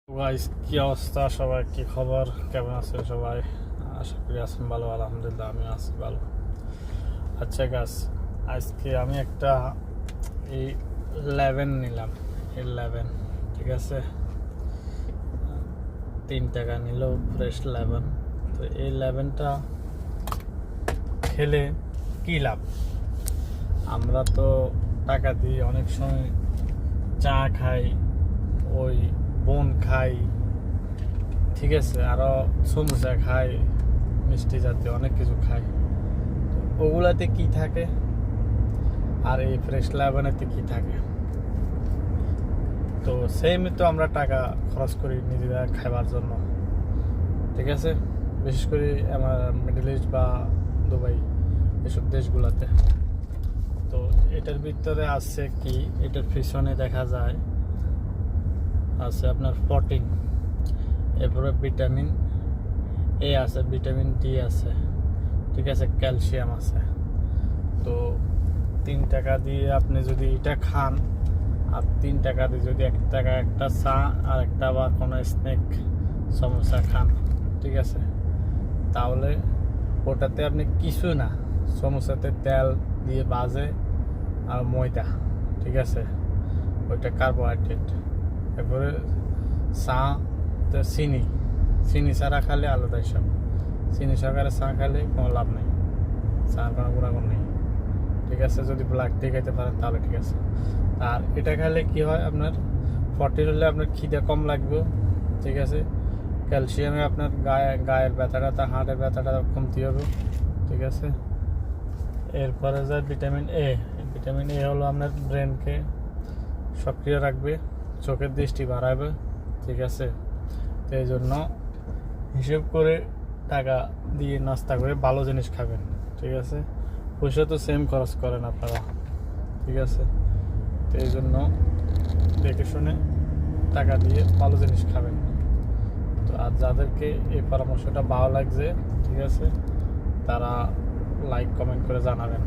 Guys, কি অবস্থা? সবাই কি খবর? কেমন আছেন সবাই? আশা করি আছেন ভালো। আলহামদুলিল্লাহ, আমি আছি ভালো। আচ্ছা গাছ, আজকে আমি একটা এই 11 নিলাম। 11, ঠিক আছে, 3 টাকা নিল, ফ্রেশ 11। তো এই 11টা খেলে কি লাভ? আমরা তো টাকা দিয়ে অনেক সময় চা খাই, ওই বোন খাই, ঠিক আছে, আরও সমোসা খাই, মিষ্টি জাতীয় অনেক কিছু খাই। তো ওগুলাতে কি থাকে আর এই ফ্রেশ লেভেনেতে কি থাকে? তো সেমই তো আমরা টাকা খরচ করি নিজেরা খাবার জন্য, ঠিক আছে, বিশেষ করে আমার মিডল ইস্ট বা দুবাই এসব দেশগুলোতে। তো এটার ভিতরে আছে কি, এটার পিছনে দেখা যায় আছে আপনার প্রোটিন, এরপরে ভিটামিন এ আছে, ভিটামিন ডি আছে, ঠিক আছে, ক্যালসিয়াম আছে। তো 3 টাকা দিয়ে আপনি যদি এটা খান, আর 3 টাকা দিয়ে যদি 1 টাকা একটা চা আর একটা বা কোনো স্ন্যাক সমোসা খান, ঠিক আছে, তাহলে ওটাতে আপনি কিছু না, সমোসাতে তেল দিয়ে বাজে আর ময়দা, ঠিক আছে, ওইটা কার্বোহাইড্রেট। এরপরে চা তো চিনি ছাড়া খালে আলাদা সব, চিনি সহকারে চা খালে কোনো লাভ নেই, চার কোনো গুণাগুণ নেই, ঠিক আছে। যদি ব্ল্যাক টি খাইতে পারেন তাহলে ঠিক আছে। আর এটা খেলে কি হয়, আপনার প্রোটিন হলে আপনার খিদে কম লাগবে, ঠিক আছে। ক্যালসিয়ামে আপনার গায়ের ব্যথাটা, হাড়ের ব্যথাটা কমতে হবে, ঠিক আছে। এরপরে যায় ভিটামিন এ। ভিটামিন এ হলো আপনার ব্রেনকে সক্রিয় রাখবে, চোখের দৃষ্টি বাড়াবে, ঠিক আছে। তো এই জন্য হিসেব করে টাকা দিয়ে নাস্তা করে ভালো জিনিস খাবেন, ঠিক আছে। পয়সা তো সেম খরচ করেন আপনারা, ঠিক আছে। তো এই জন্য দেখে শুনে টাকা দিয়ে ভালো জিনিস খাবেন। তো আর যাদেরকে এই পরামর্শটা ভালো লাগছে, ঠিক আছে, তারা লাইক কমেন্ট করে জানাবেন।